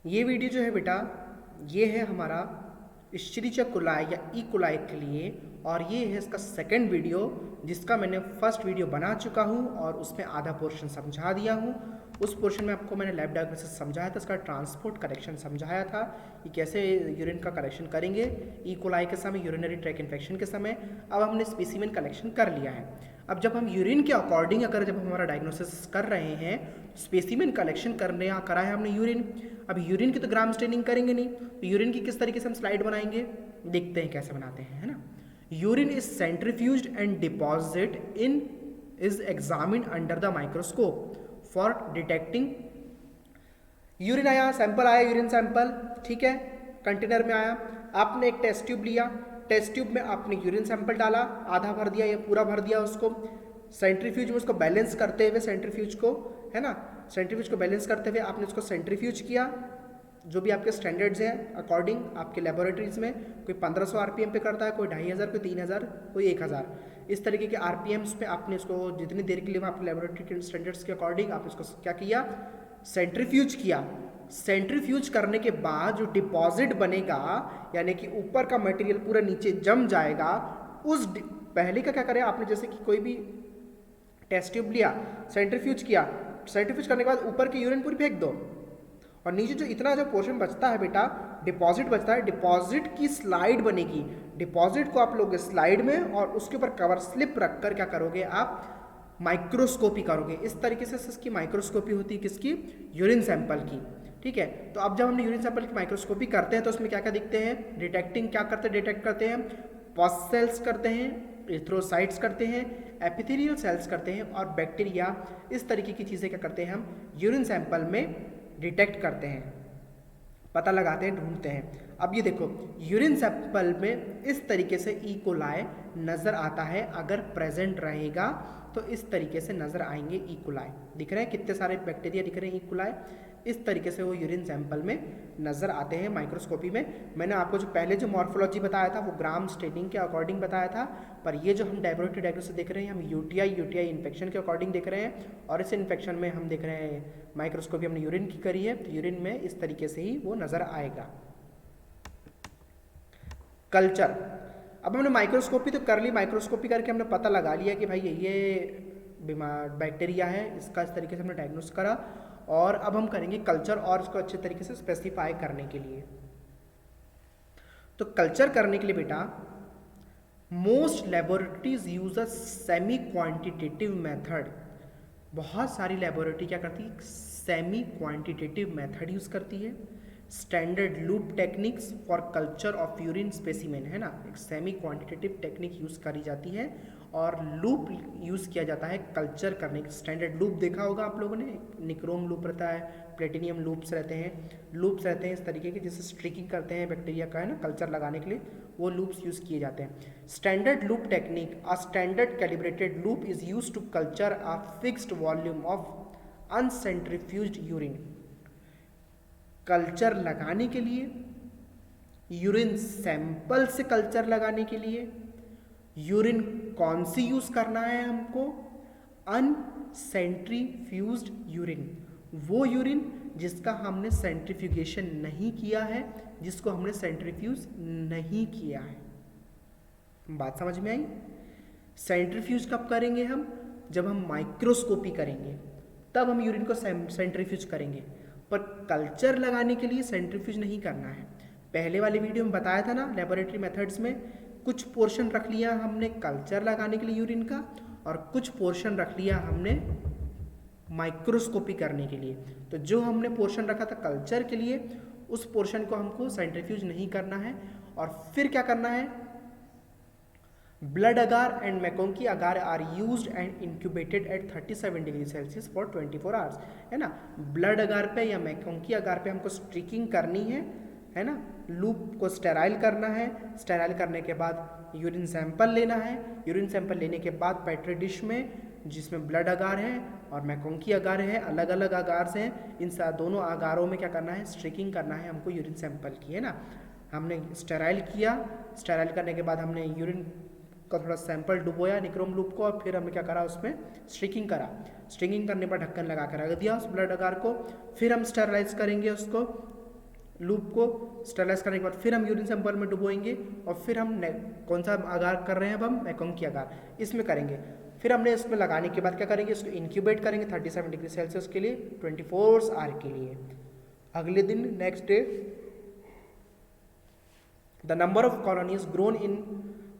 ये वीडियो जो है बेटा, ये है हमारा इश्चरीच्या कुलाय या ई कुलाय के लिए, और ये है इसका सेकंड वीडियो, जिसका मैंने फर्स्ट वीडियो बना चुका हूँ और उसमें आधा पोर्शन समझा दिया हूँ। उस पोर्शन में आपको मैंने लैब डायग्नोसिस समझाया था, इसका ट्रांसपोर्ट करेक्शन समझाया था कि कैसे यूरिन का कलेक्शन करेंगे ई कोलाई के समय, यूरिनरी ट्रैक इन्फेक्शन के समय। अब हमने स्पेसिमेन कलेक्शन कर लिया है। अब जब हम यूरिन के अकॉर्डिंग अगर जब हम हमारा डायग्नोसिस कर रहे हैं, स्पेसिमेन कलेक्शन करने करा है हमने यूरिन। अब यूरिन की तो ग्राम स्टेनिंग करेंगे नहीं, तो यूरिन की किस तरीके से हम स्लाइड बनाएंगे, देखते हैं कैसे बनाते हैं, है ना। Urine is centrifuged and deposit in is examined under the microscope for detecting. Urine आया, सैंपल आया, यूरिन सैंपल, ठीक है, कंटेनर में आया, आपने एक टेस्ट ट्यूब लिया, टेस्ट ट्यूब में आपने यूरिन सैंपल डाला, आधा भर दिया या पूरा भर दिया, उसको सेंट्रीफ्यूज में उसको बैलेंस करते हुए, सेंट्रीफ्यूज को, है ना, सेंट्रीफ्यूज को बैलेंस करते हुए आपने उसको सेंट्रीफ्यूज किया, जो भी आपके स्टैंडर्ड्स हैं अकॉर्डिंग आपके लेबोरेटरीज में। कोई 1500 आरपीएम पे करता है, कोई 2500, कोई 3000, कोई 1000, इस तरीके के आरपीएम्स पे आपने इसको जितनी देर के लिए आपके लेबोरेटरी के स्टैंडर्ड्स के अकॉर्डिंग आपने इसको क्या किया, सेंट्रीफ्यूज किया। सेंट्रीफ्यूज करने के बाद जो डिपॉजिट बनेगा, यानी कि ऊपर का मटेरियल पूरा नीचे जम जाएगा, उस पहले का क्या करें आपने, जैसे कि कोई भी टेस्ट ट्यूब लिया, सेंट्रीफ्यूज किया, सेंट्रीफ्यूज करने के बाद ऊपर की यूरिन पूरी फेंक दो, और नीचे जो इतना जो पोर्शन बचता है बेटा, डिपॉजिट बचता है, डिपॉजिट की स्लाइड बनेगी। डिपॉजिट को आप लोगे स्लाइड में और उसके ऊपर कवर स्लिप रखकर क्या करोगे आप, माइक्रोस्कोपी करोगे। इस तरीके से इसकी माइक्रोस्कोपी होती है, किसकी, यूरिन सैंपल की, ठीक है। तो अब जब हमने यूरिन सैंपल की माइक्रोस्कोपी करते हैं तो उसमें क्या क्या दिखते हैं, डिटेक्टिंग क्या करते हैं, डिटेक्ट करते हैं, पस सेल्स करते हैं, एरिथ्रोसाइट्स करते हैं, एपिथेलियल सेल्स करते हैं, और बैक्टीरिया, इस तरीके की चीज़ें क्या करते हैं हम यूरिन सैंपल में डिटेक्ट करते हैं, पता लगाते हैं, ढूंढते हैं। अब ये देखो, यूरिन सैंपल में इस तरीके से ई कोलाई नज़र आता है, अगर प्रेजेंट रहेगा तो इस तरीके से नज़र आएंगे ई कोलाई। दिख रहे हैं कितने सारे बैक्टीरिया दिख रहे हैं ई कोलाई, इस तरीके से वो यूरिन सैंपल में नज़र आते हैं माइक्रोस्कोपी में। मैंने आपको जो पहले जो मॉर्फोलॉजी बताया था वो ग्राम स्टेनिंग के अकॉर्डिंग बताया था, पर ये जो हम लेबोरेटरी डायग्नोसिस देख रहे हैं, हम यूटीआई इन्फेक्शन के अकॉर्डिंग देख रहे हैं, और इस इन्फेक्शन में हम देख रहे हैं माइक्रोस्कोपी हमने यूरिन की करी है, तो यूरिन में इस तरीके से ही वो नज़र आएगा। कल्चर, अब हमने माइक्रोस्कोपी तो कर ली, माइक्रोस्कोपी करके हमने पता लगा लिया कि भाई ये बीमार बैक्टीरिया है, इसका इस तरीके से हमने डायग्नोस करा, और अब हम करेंगे कल्चर, और इसको अच्छे तरीके से स्पेसिफाई करने के लिए। तो कल्चर करने के लिए बेटा, most laboratories use a semi quantitative method. बहुत सारी लेबोरेटरी क्या करती है, सेमी क्वांटिटेटिव मेथड यूज करती है। Standard loop techniques for culture of urine specimen, है ना, एक सेमी क्वांटिटेटिव टेक्निक यूज करी जाती है, और लूप यूज़ किया जाता है कल्चर करने के। स्टैंडर्ड लूप देखा होगा आप लोगों ने, निक्रोम लूप रहता है, प्लेटिनियम लूप्स रहते हैं इस तरीके के, जिससे स्ट्रिकिंग करते हैं बैक्टीरिया का, है ना, कल्चर लगाने के लिए वो लूप्स यूज़ किए जाते हैं। Standard loop technique, a standard calibrated loop is use to culture a fixed volume of uncentrifuged urine. Culture लगाने के लिए, यूरिन सैंपल से कल्चर लगाने के लिए, यूरिन कौन सी यूज करना है हमको, अनसेंट्रीफ्यूज्ड यूरिन, वो यूरिन जिसका हमने सेंट्रीफ्यूगेशन नहीं किया है, जिसको हमने सेंट्रीफ्यूज नहीं किया है। बात समझ में आई। सेंट्रीफ्यूज कब करेंगे हम, जब हम माइक्रोस्कोपी करेंगे तब हम यूरिन को सेंट्रीफ्यूज करेंगे, पर कल्चर लगाने के लिए सेंट्रीफ्यूज नहीं करना है। पहले वाले वीडियो में बताया था ना, लेबोरेटरी मेथड्स में कुछ पोर्शन रख लिया हमने कल्चर लगाने के लिए यूरिन का, और कुछ पोर्शन रख लिया हमने माइक्रोस्कोपी करने के लिए। तो जो हमने पोर्शन रखा था कल्चर के लिए, उस पोर्शन को हमको सेंट्रीफ्यूज नहीं करना है, और फिर क्या करना है, blood agar and MacConkey agar are used and incubated at 37 degree Celsius for 24 hours, है ना। ब्लड अगार पे या मैकोंकी अगार पे हमको स्ट्रिकिंग करनी है ना, लूप को स्टेराइल करना है। स्टेराइल करने के बाद यूरिन सैंपल लेना है, यूरिन सैंपल लेने के बाद पेट्री डिश में, जिसमें ब्लड अगार है और मैकोंकी अगार है, अलग अलग अगार हैं, इन दोनों अगारों में क्या करना है, स्ट्रिकिंग करना है हमको यूरिन सैंपल की, है ना। हमने स्टेराइल किया, स्टेराइल करने के बाद हमने यूरिन का थोड़ा सैंपल डुबोया निक्रोम लूप को, और फिर हमने क्या करा, उसमें स्ट्रिकिंग करा। स्ट्रिकिंग करने पर ढक्कन लगा कर रख दिया उस ब्लड अगार को, फिर हम स्टेरलाइज करेंगे उसको, लूप को स्टरलाइज करने के बाद फिर हम यूरिन सैंपल में डुबोएंगे और फिर हम कौन सा अगार कर रहे हैं अब हम मैकोंकी अगार इसमें करेंगे। फिर हमने इसमें लगाने के बाद क्या करेंगे, इसको इंक्यूबेट करेंगे 37 डिग्री सेल्सियस के लिए 24 आवर के लिए। अगले दिन next day the number of colonies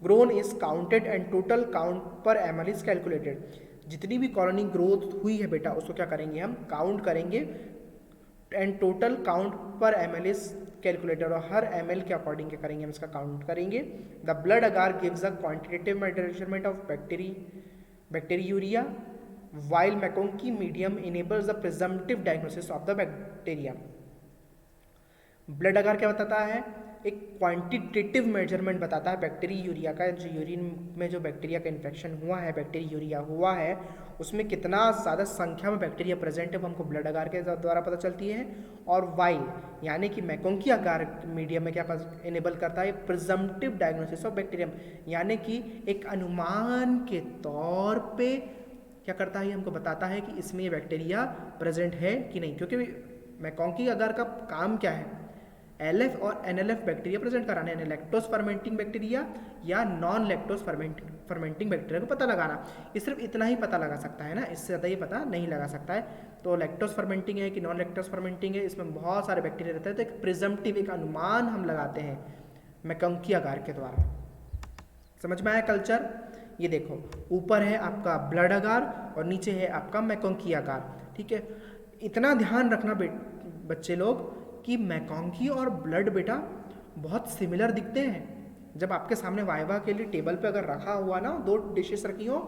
grown is counted and total count पर ml इज कैलकुलेटेड। जितनी भी कॉलोनी ग्रोथ हुई है बेटा उसको क्या करेंगे हम काउंट करेंगे एंड टोटल काउंट पर ml इज कैलकुलेटेड और हर ml के अकॉर्डिंग क्या करेंगे हम इसका काउंट करेंगे। The blood agar gives a quantitative measurement of bacteriuria while MacConkey medium enables the presumptive diagnosis of the bacteria। Blood agar क्या बताता है, एक क्वांटिटेटिव मेजरमेंट बताता है बैक्टीरियूरिया का, जो यूरिन में जो बैक्टीरिया का इन्फेक्शन हुआ है, बैक्टीरियूरिया हुआ है, उसमें कितना ज़्यादा संख्या में बैक्टीरिया प्रेजेंट है वो हमको ब्लड अगार के द्वारा पता चलती है। और वाइल यानी कि मैकोंकी अगार मीडियम में क्या इनेबल करता है, प्रिजम्पटिव डायग्नोसिस ऑफ बैक्टीरियम, यानी कि एक अनुमान के तौर पे क्या करता है, हमको बताता है कि इसमें ये बैक्टीरिया प्रेजेंट है कि नहीं। क्योंकि मैकोंकी अगार का काम क्या है, LF और NLF बैक्टीरिया प्रेजेंट कराना है, लैक्टोज फर्मेंटिंग बैक्टीरिया या नॉन लैक्टोज फर्मेंटिंग बैक्टीरिया को पता लगाना। ये सिर्फ इतना ही पता लगा सकता है ना, इससे ज़्यादा ये पता नहीं लगा सकता है। तो लैक्टोज फर्मेंटिंग है कि नॉन लैक्टोज फर्मेंटिंग है, इसमें बहुत सारे बैक्टीरिया रहते हैं, तो एक प्रिजम्पटिव एक अनुमान हम लगाते हैं मैकोंकी अगार के द्वारा। समझ में आया कल्चर। ये देखो ऊपर है आपका ब्लड अगार और नीचे है आपका मैकोंकी अगार, ठीक है। इतना ध्यान रखना बच्चे लोग कि मैकोंकी और ब्लड बेटा बहुत सिमिलर दिखते हैं। जब आपके सामने वाइवा के लिए टेबल पे अगर रखा हुआ ना, दो डिशेस रखी हो,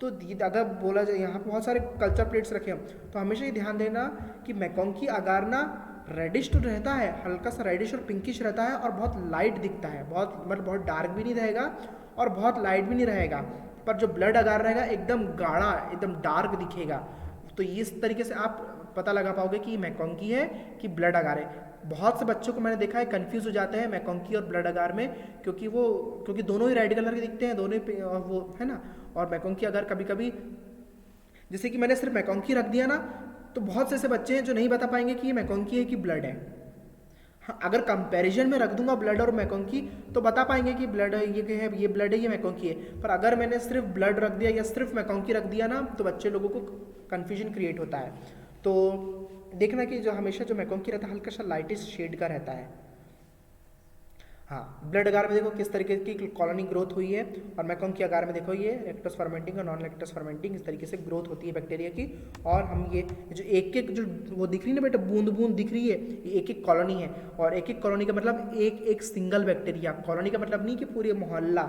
तो अगर बोला जाए यहाँ पे बहुत सारे कल्चर प्लेट्स रखे हो, तो हमेशा ये ध्यान देना कि मैकोंकी अगार ना रेडिश तो रहता है, हल्का सा रेडिश और पिंकिश रहता है और बहुत लाइट दिखता है, बहुत डार्क भी नहीं रहेगा और बहुत लाइट भी नहीं रहेगा। पर जो ब्लड अगार रहेगा एकदम गाढ़ा, एकदम डार्क दिखेगा। तो इस तरीके से आप पता लगा पाओगे कि मैकोंकी है कि ब्लड अगार है। बहुत से बच्चों को मैंने देखा है कंफ्यूज हो जाते हैं मैकोंकी और ब्लड अगार में, क्योंकि दोनों ही रेड कलर के दिखते हैं, दोनों ही वो है ना। और मैकोंकी अगार कभी कभी, जैसे कि मैंने सिर्फ मैकोंकी रख दिया ना, तो बहुत से ऐसे बच्चे हैं जो नहीं बता पाएंगे कि ये मैकोंकी है कि ब्लड है। हाँ, अगर कंपैरिजन में रख दूंगा ब्लड और मैकोंकी तो बता पाएंगे कि ब्लड है, ये ब्लड है, ये मैकोंकी है। पर अगर मैंने सिर्फ ब्लड रख दिया या सिर्फ मैकोंकी रख दिया ना, तो बच्चे लोगों को कन्फ्यूजन क्रिएट होता है। तो देखना कि जो हमेशा जो मैकोंकी रहता है हल्का सा लाइटिश शेड का रहता है। हाँ, ब्लड अगार में देखो किस तरीके की कॉलोनी ग्रोथ हुई है, और मैकोंकी अगार में देखो ये लैक्टोज फर्मेंटिंग और नॉन लैक्टोज फर्मेंटिंग इस तरीके से ग्रोथ होती है बैक्टीरिया की। और हम ये जो एक एक जो वो दिख रही है ना बेटा, बूंद बूंद दिख रही है, ये एक एक कॉलोनी है। और एक एक कॉलोनी का मतलब एक एक सिंगल बैक्टीरिया। कॉलोनी का मतलब नहीं कि पूरे मोहल्ला,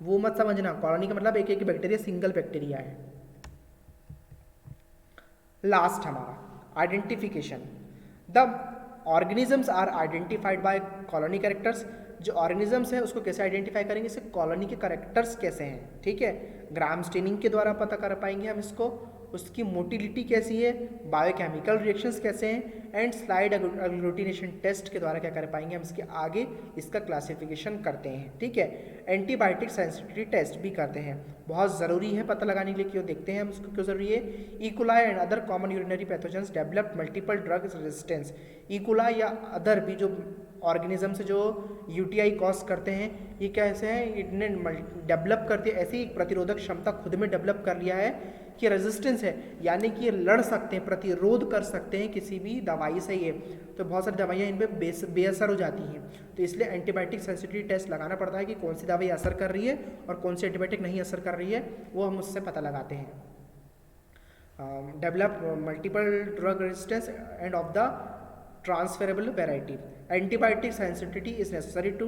वो मत समझना। कॉलोनी का मतलब एक एक बैक्टीरिया, सिंगल बैक्टीरिया है। लास्ट हमारा identification. The organisms are identified by colony characters. जो ऑर्गेनिजम्स है उसको कैसे आइडेंटिफाई करेंगे, इसे कॉलोनी के कैरेक्टर्स कैसे हैं, ठीक है। ग्राम स्टेनिंग के द्वारा पता कर पाएंगे हम इसको, उसकी मोटिलिटी कैसी है, बायोकेमिकल रिएक्शंस कैसे हैं, एंड स्लाइड एग्लूटिनेशन टेस्ट के द्वारा क्या कर पाएंगे हम इसके आगे इसका क्लासिफिकेशन करते हैं, ठीक है। एंटीबायोटिक सेंसिटिविटी टेस्ट भी करते हैं, बहुत ज़रूरी है पता लगाने के लिए। क्यों देखते हैं हम उसको, क्यों ज़रूरी है। E coli and other common urinary pathogens develop multiple drug resistance. E coli या अदर भी जो ऑर्गेनिज्म से जो यूटीआई कॉज करते हैं, ये कैसे हैं, इतने डेवलप करते हैं, ऐसी प्रतिरोधक क्षमता खुद में डेवलप कर लिया है कि रेजिस्टेंस है, यानी कि ये लड़ सकते हैं, प्रतिरोध कर सकते हैं किसी भी दवाई से। ये तो बहुत सारी दवाइयाँ इन पर बेअसर हो जाती हैं, तो इसलिए एंटीबायोटिक सेंसिटिविटी टेस्ट लगाना पड़ता है कि कौन सी दवाई असर कर रही है और कौन सी एंटीबायोटिक नहीं असर कर रही है, वो हम उससे पता लगाते हैं। Develop multiple drug resistance and of the transferable variety. Antibiotic sensitivity is necessary to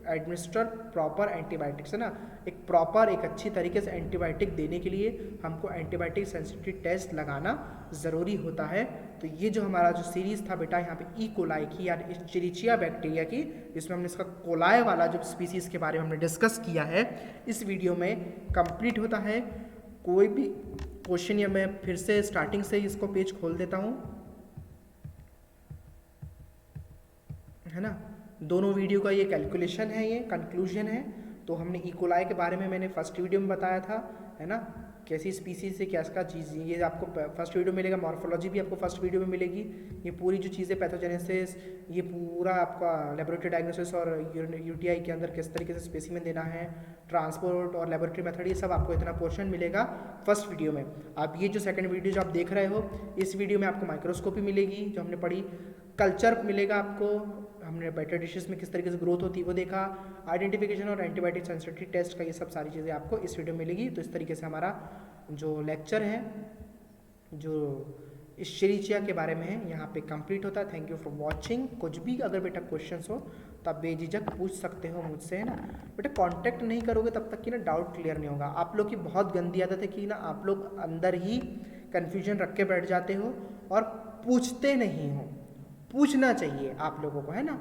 administer proper antibiotics, है ना। एक प्रॉपर एक अच्छी तरीके से एंटीबायोटिक देने के लिए हमको एंटीबायोटिक सेंसिटिविटी टेस्ट लगाना ज़रूरी होता है। तो ये जो हमारा जो सीरीज़ था बेटा यहाँ पे ई कोलाई की या इश्चेरिचिया बैक्टीरिया की, जिसमें हमने इसका कोलाई वाला जो स्पीसीज़ के बारे में हमने डिस्कस किया है, इस वीडियो में कंप्लीट होता है। कोई भी क्वेश्चन या मैं फिर से स्टार्टिंग से ही इसको पेज खोल देता हूँ, है ना। दोनों वीडियो का ये कैलकुलेशन है, ये कंक्लूजन है। तो हमने इकोलाई के बारे में मैंने फर्स्ट वीडियो में बताया था, है ना। कैसी स्पीसीज से क्या इसका चीज़, ये आपको फर्स्ट वीडियो मिलेगा। मॉर्फोलॉजी भी आपको फर्स्ट वीडियो में मिलेगी। ये पूरी जो चीज़ें पैथोजेनेसिस, ये पूरा आपका लेबोरेटरी डायग्नोसिस और यूटीआई के अंदर किस तरीके से स्पेसिमेन देना है, ट्रांसपोर्ट और लेबोरेटरी मेथड, ये सब आपको इतना पोर्शन मिलेगा फर्स्ट वीडियो में। अब ये जो सेकंड वीडियो जो आप देख रहे हो, इस वीडियो में आपको माइक्रोस्कोपी मिलेगी जो हमने पढ़ी, कल्चर मिलेगा आपको, हमने बेटर डिशेस में किस तरीके से ग्रोथ होती है वो देखा, आइडेंटिफिकेशन और एंटीबायोटिक सेंसिटिविटी टेस्ट का, ये सब सारी चीज़ें आपको इस वीडियो में मिलेगी। तो इस तरीके से हमारा जो लेक्चर है जो इश्चेरिचिया के बारे में है यहाँ पे कंप्लीट होता है। Thank you for watching. कुछ भी अगर बेटा क्वेश्चंस हो तो आप बेझिझक पूछ सकते हो मुझसे, है ना बेटा। कांटेक्ट नहीं करोगे तब तक कि ना डाउट क्लियर नहीं होगा। आप लोग की बहुत गंदी आदत है कि ना आप लोग अंदर ही कन्फ्यूजन रख के बैठ जाते हो और पूछते नहीं हो। पूछना चाहिए आप लोगों को, है ना।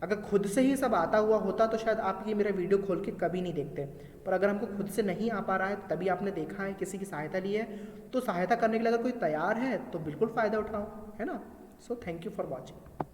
अगर खुद से ही सब आता हुआ होता तो शायद आप ये मेरा वीडियो खोल के कभी नहीं देखते, पर अगर हमको खुद से नहीं आ पा रहा है तभी आपने देखा है, किसी की सहायता ली है, तो सहायता करने के लिए अगर कोई तैयार है तो बिल्कुल फ़ायदा उठाओ, है ना। So thank you for watching.